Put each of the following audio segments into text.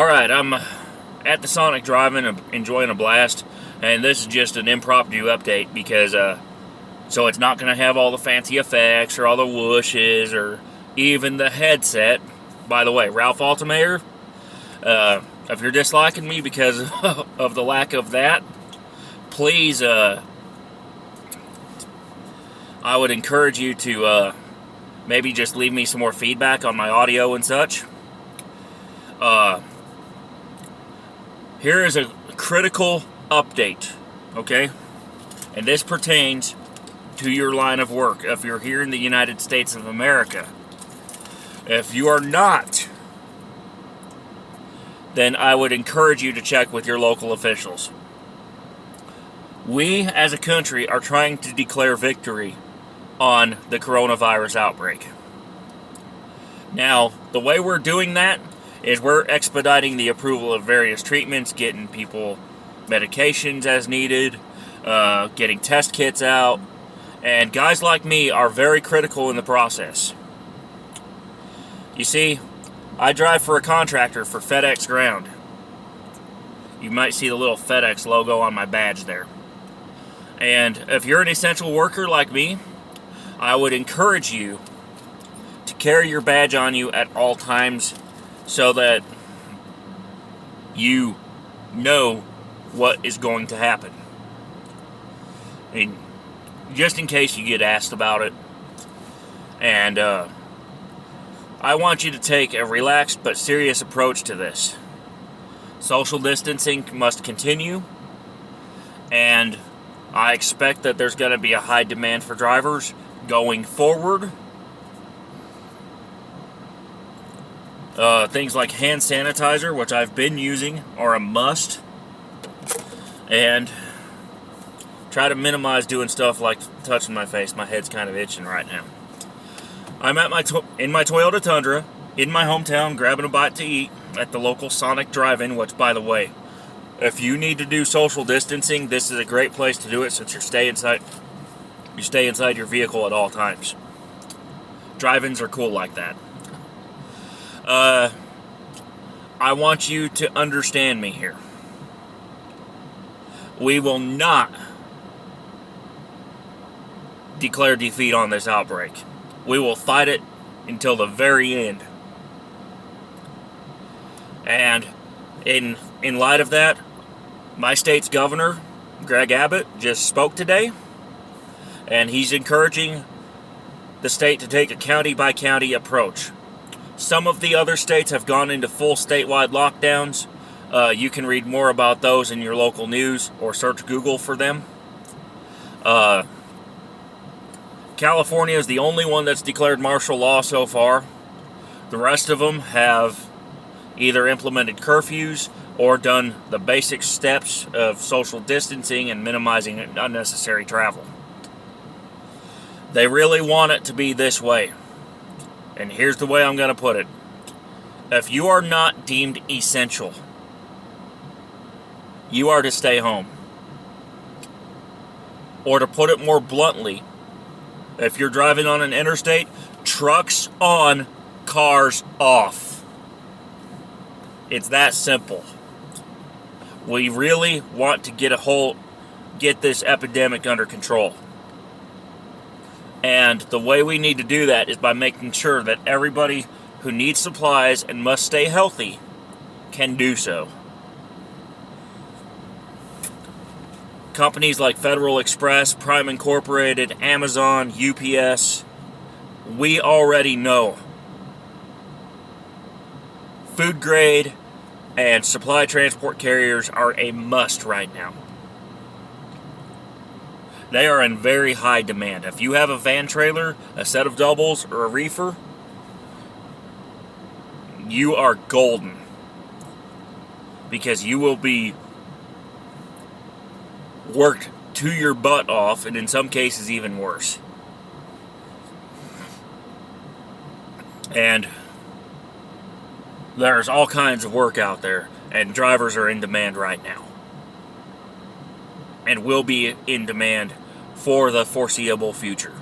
Alright, I'm at the Sonic driving, enjoying a blast, and this is just an impromptu update because, so it's not going to have all the fancy effects or all the whooshes or even the headset. By the way, Ralph Altamayer, if you're disliking me because of the lack of that, please, I would encourage you to maybe just leave me some more feedback on my audio and such. Here is a critical update, okay? And this pertains to your line of work if you're here in the United States of America. If you are not, then I would encourage you to check with your local officials. We, as a country, are trying to declare victory on the coronavirus outbreak. Now, the way we're doing that is we're expediting the approval of various treatments, getting people medications as needed, getting test kits out, and guys like me are very critical in the process. You see, I drive for a contractor for FedEx Ground. You might see the little FedEx logo on my badge there. And if you're an essential worker like me, I would encourage you to carry your badge on you at all times so that you know what is going to happen. I mean, just in case you get asked about it. And I want you to take a relaxed but serious approach to this. Social distancing must continue, and I expect that there's going to be a high demand for drivers going forward. Things like hand sanitizer, which I've been using, are a must. And try to minimize doing stuff like touching my face. My head's kind of itching right now. I'm at in my Toyota Tundra, in my hometown, grabbing a bite to eat at the local Sonic Drive-In, which, by the way, if you need to do social distancing, this is a great place to do it since you stay inside your vehicle at all times. Drive-ins are cool like that. I want you to understand me here. We will not declare defeat on this outbreak. We will fight it until the very end. And in light of that, my state's governor, Greg Abbott, just spoke today, and he's encouraging the state to take a county-by-county approach. Some of the other states have gone into full statewide lockdowns. You can read more about those in your local news or search Google for them. California is the only one that's declared martial law so far. The rest of them have either implemented curfews or done the basic steps of social distancing and minimizing unnecessary travel. They really want it to be this way. And here's the way I'm going to put it. If you are not deemed essential, you are to stay home. Or to put it more bluntly, if you're driving on an interstate, trucks on, cars off. It's that simple. We really want to get this epidemic under control. And the way we need to do that is by making sure that everybody who needs supplies and must stay healthy can do so. Companies like Federal Express, Prime Incorporated, Amazon, UPS, we already know food grade and supply transport carriers are a must right now. They are in very high demand. If you have a van trailer, a set of doubles, or a reefer, you are golden. Because you will be worked to your butt off, and in some cases even worse. And there's all kinds of work out there, and drivers are in demand right now. And will be in demand for the foreseeable future.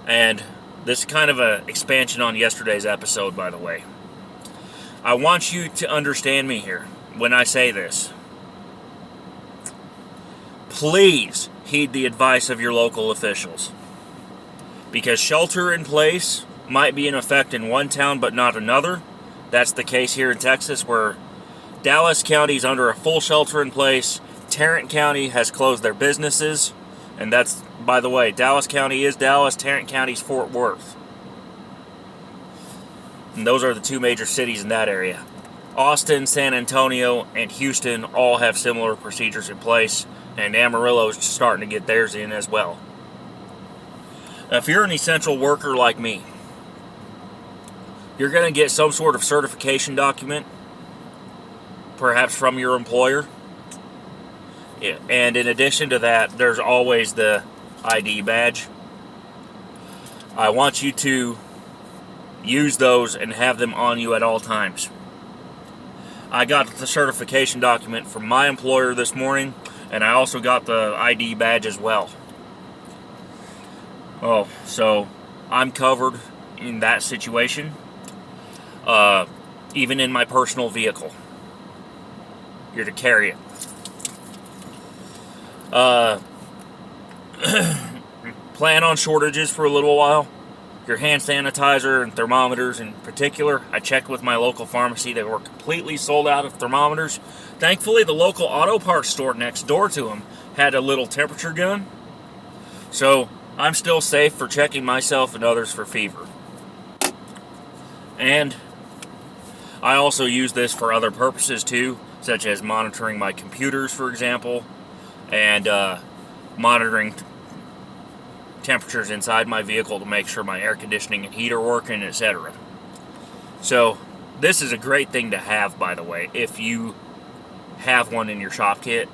And this is kind of an expansion on yesterday's episode, by the way. I want you to understand me here when I say this. Please heed the advice of your local officials. Because shelter in place might be in effect in one town but not another. That's the case here in Texas, where Dallas County is under a full shelter in place. Tarrant County has closed their businesses. And that's, by the way, Dallas County is Dallas, Tarrant County is Fort Worth. And those are the two major cities in that area. Austin, San Antonio, and Houston all have similar procedures in place. And Amarillo is starting to get theirs in as well. Now, if you're an essential worker like me, you're going to get some sort of certification document, perhaps from your employer. Yeah. And in addition to that, there's always the ID badge. I want you to use those and have them on you at all times. I got the certification document from my employer this morning, and I also got the ID badge as well. Oh, so I'm covered in that situation, even in my personal vehicle. You're to carry it. Plan on shortages for a little while. Your hand sanitizer and thermometers in particular. I checked with my local pharmacy. They were completely sold out of thermometers. Thankfully, the local auto parts store next door to them had a little temperature gun. So I'm still safe for checking myself and others for fever. And I also use this for other purposes too, such as monitoring my computers, for example, and monitoring temperatures inside my vehicle to make sure my air conditioning and heat are working, etc. So this is a great thing to have, by the way, if you have one in your shop kit.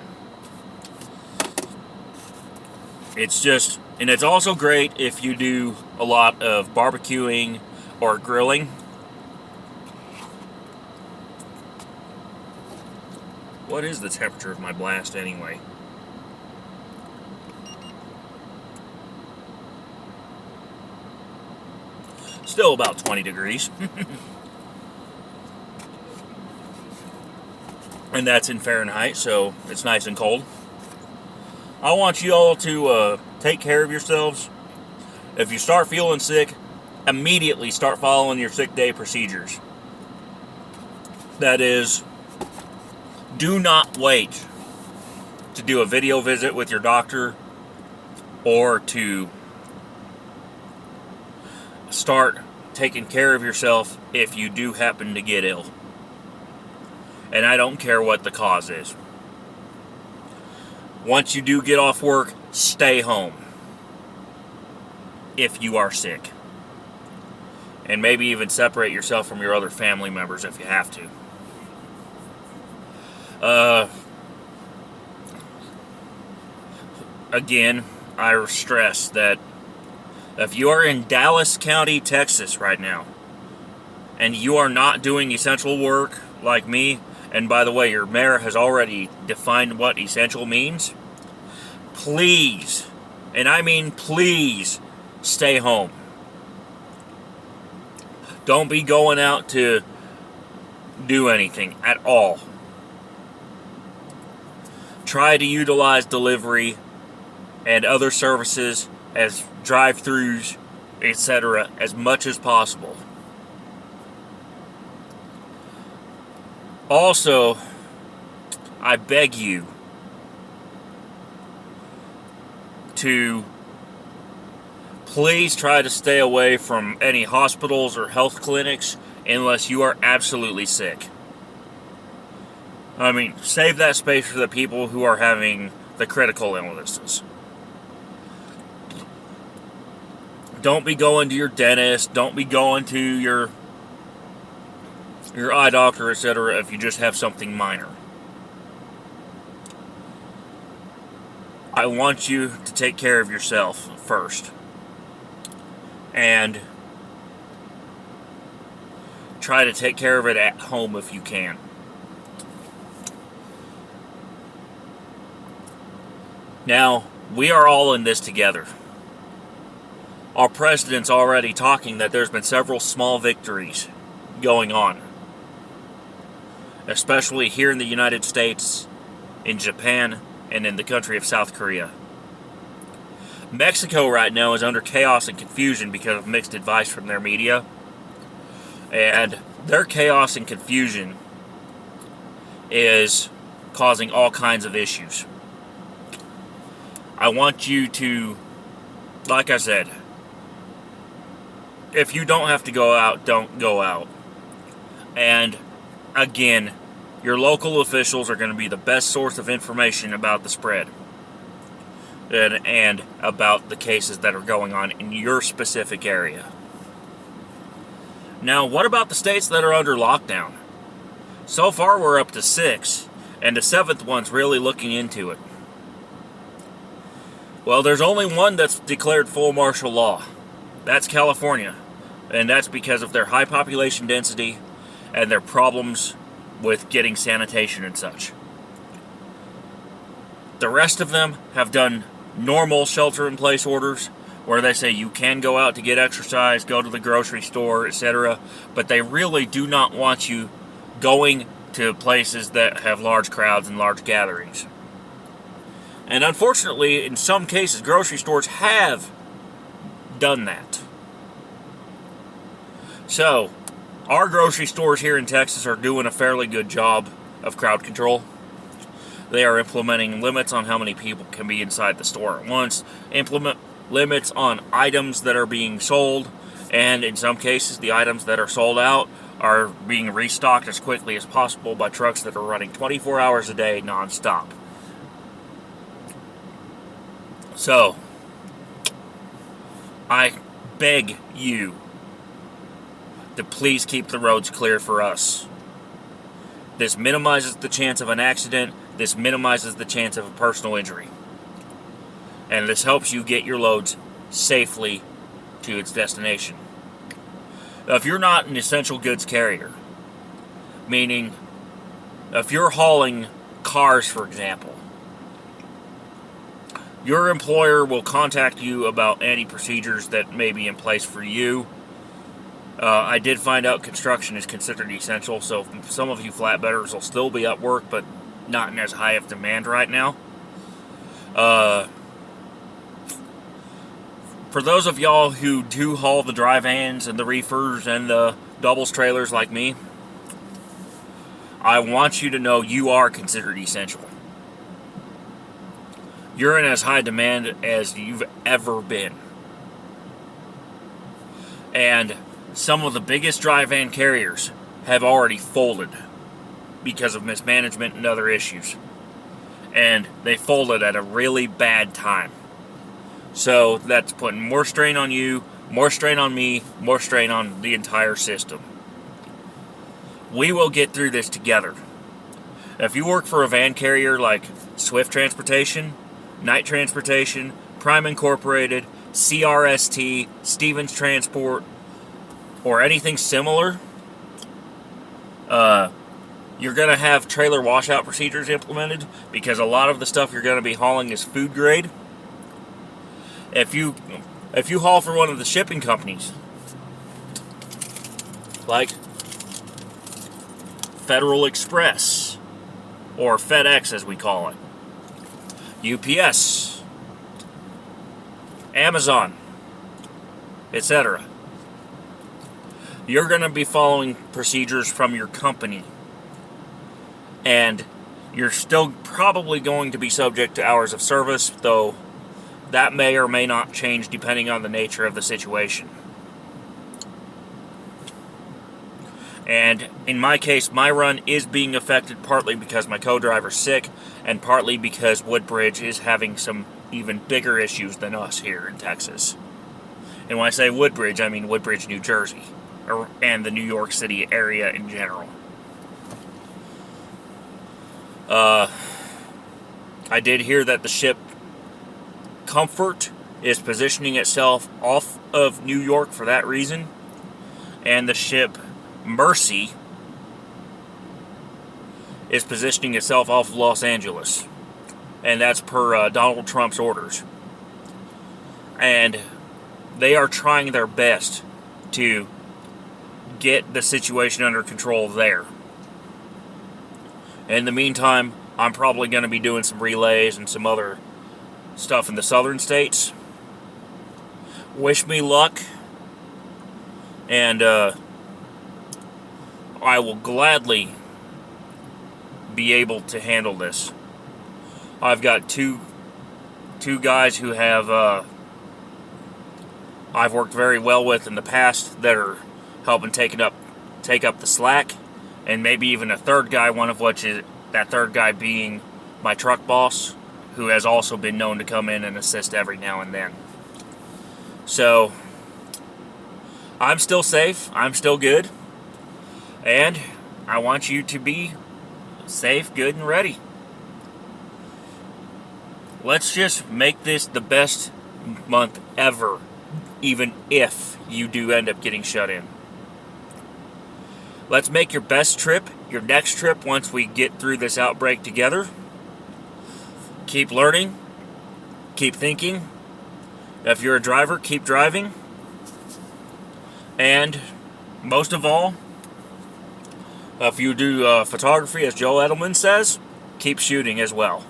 And it's also great if you do a lot of barbecuing or grilling. What is the temperature of my blast anyway? Still about 20 degrees. And that's in Fahrenheit, so it's nice and cold. I want you all to take care of yourselves. If you start feeling sick, immediately start following your sick day procedures. That is, do not wait to do a video visit with your doctor or to start taking care of yourself if you do happen to get ill. And I don't care what the cause is. Once you do get off work, stay home if you are sick. And maybe even separate yourself from your other family members if you have to. Again, I stress that if you are in Dallas County, Texas right now, and you are not doing essential work like me, and by the way, your mayor has already defined what essential means, please, and I mean please, stay home. Don't be going out to do anything at all. Try to utilize delivery and other services as drive-thrus, etc., as much as possible. Also, I beg you to please try to stay away from any hospitals or health clinics unless you are absolutely sick. I mean, save that space for the people who are having the critical illnesses. Don't be going to your dentist. Don't be going to your eye doctor, etc. if you just have something minor. I want you to take care of yourself first. And try to take care of it at home if you can. Now, we are all in this together. Our president's already talking that there's been several small victories going on. especially here in the United States, in Japan, and in the country of South Korea. Mexico right now is under chaos and confusion because of mixed advice from their media. And their chaos and confusion is causing all kinds of issues. I want you to, like I said, if you don't have to go out, don't go out. And again, your local officials are going to be the best source of information about the spread and about the cases that are going on in your specific area. Now, what about the states that are under lockdown? So far, we're up to 6, and the 7th one's really looking into it. Well, there's only one that's declared full martial law. That's California, and that's because of their high population density and their problems with getting sanitation and such. The rest of them have done normal shelter-in-place orders, where they say you can go out to get exercise, go to the grocery store, etc., but they really do not want you going to places that have large crowds and large gatherings. And unfortunately, in some cases, grocery stores have done that. So, our grocery stores here in Texas are doing a fairly good job of crowd control. They are implementing limits on how many people can be inside the store at once, implement limits on items that are being sold, and in some cases, the items that are sold out are being restocked as quickly as possible by trucks that are running 24 hours a day non-stop. So, I beg you to please keep the roads clear for us. This minimizes the chance of an accident. This minimizes the chance of a personal injury. And this helps you get your loads safely to its destination. Now, if you're not an essential goods carrier, meaning if you're hauling cars, for example, your employer will contact you about any procedures that may be in place for you. I did find out construction is considered essential, so some of you flatbedders will still be at work, but not in as high of demand right now. For those of y'all who do haul the dry vans and the reefers and the doubles trailers like me, I want you to know you are considered essential. You're in as high demand as you've ever been. And some of the biggest dry van carriers have already folded because of mismanagement and other issues. And they folded at a really bad time. So that's putting more strain on you, more strain on me, more strain on the entire system. We will get through this together. If you work for a van carrier like Swift Transportation, Knight Transportation, Prime Incorporated, CRST, Stevens Transport, or anything similar, you're going to have trailer washout procedures implemented because a lot of the stuff you're going to be hauling is food grade. If you haul for one of the shipping companies, like Federal Express, or FedEx as we call it, UPS, Amazon, etc., you're going to be following procedures from your company. And you're still probably going to be subject to hours of service, though that may or may not change depending on the nature of the situation. And in my case, my run is being affected partly because my co-driver's sick, and partly because Woodbridge is having some even bigger issues than us here in Texas. And when I say Woodbridge, I mean Woodbridge, New Jersey, and the New York City area in general. I did hear that the ship Comfort is positioning itself off of New York for that reason, and the ship Mercy is positioning itself off of Los Angeles, and that's per Donald Trump's orders. And they are trying their best to get the situation under control there. In the meantime, I'm probably going to be doing some relays and some other stuff in the southern states. Wish me luck, and I will gladly be able to handle this. I've got two guys who have I've worked very well with in the past that are helping take up the slack, and maybe even a third guy, one of which is that third guy being my truck boss, who has also been known to come in and assist every now and then. So I'm still safe, I'm still good, and I want you to be safe, good, and ready. Let's just make this the best month ever, even if you do end up getting shut in. Let's make your best trip your next trip once we get through this outbreak together. Keep learning, keep thinking. If you're a driver, keep driving. And most of all, if you do photography, as Joe Edelman says, keep shooting as well.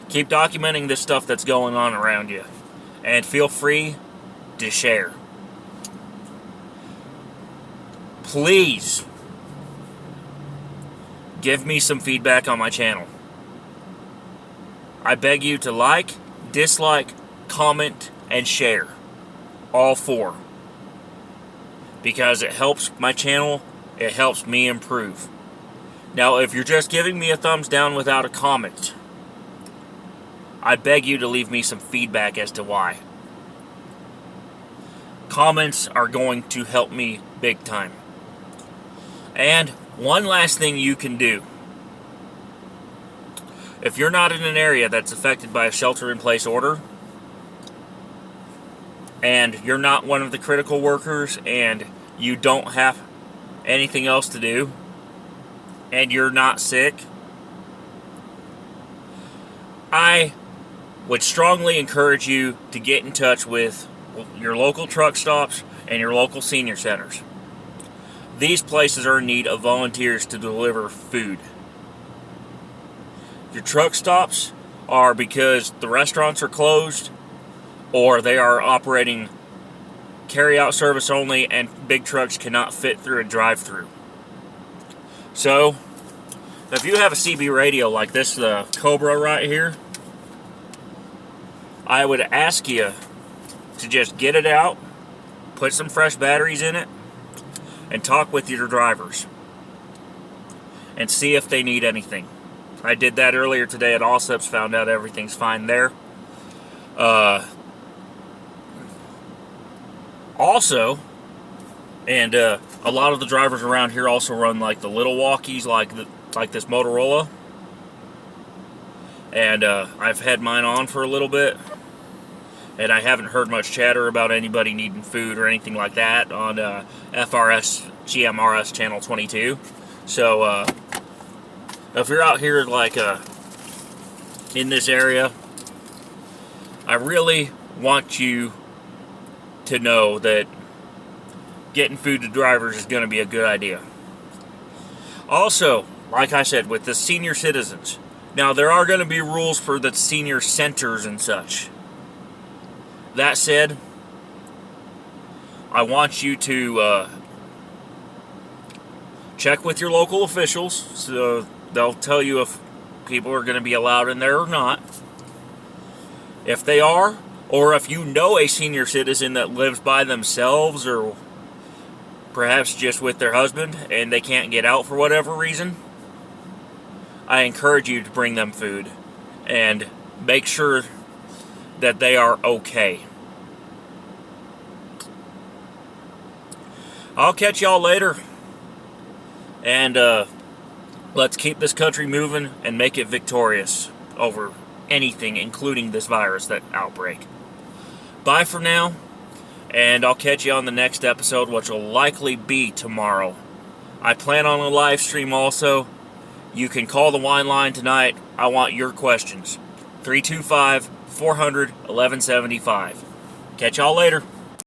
Keep documenting this stuff that's going on around you. And feel free to share. Please give me some feedback on my channel. I beg you to like, dislike, comment, and share. All 4. Because it helps my channel, it helps me improve. Now, if you're just giving me a thumbs down without a comment, I beg you to leave me some feedback as to why. Comments are going to help me big time. And one last thing you can do. If you're not in an area that's affected by a shelter-in-place order, and you're not one of the critical workers, and you don't have anything else to do, and you're not sick, I would strongly encourage you to get in touch with your local truck stops and your local senior centers. These places are in need of volunteers to deliver food. Your truck stops are because the restaurants are closed, or they are operating carry-out service only, and big trucks cannot fit through a drive-through. So, if you have a CB radio like this Cobra right here, I would ask you to just get it out, put some fresh batteries in it, and talk with your drivers and see if they need anything. I did that earlier today at Allseps, found out everything's fine there. Also, and a lot of the drivers around here also run like the little walkies, like this Motorola, and I've had mine on for a little bit, and I haven't heard much chatter about anybody needing food or anything like that on FRS GMRS channel 22. So if you're out here like in this area, I really want you to know that getting food to drivers is going to be a good idea. Also, like I said, with the senior citizens, now there are going to be rules for the senior centers and such. That said, I want you to check with your local officials, so they'll tell you if people are going to be allowed in there or not. If they are, or if you know a senior citizen that lives by themselves, or perhaps just with their husband, and they can't get out for whatever reason, I encourage you to bring them food and make sure that they are okay. I'll catch y'all later, and let's keep this country moving and make it victorious over anything, including this virus, that outbreak. Bye for now, and I'll catch you on the next episode, which will likely be tomorrow. I plan on a live stream also. You can call the wine line tonight. I want your questions. 325-400-1175. Catch y'all later.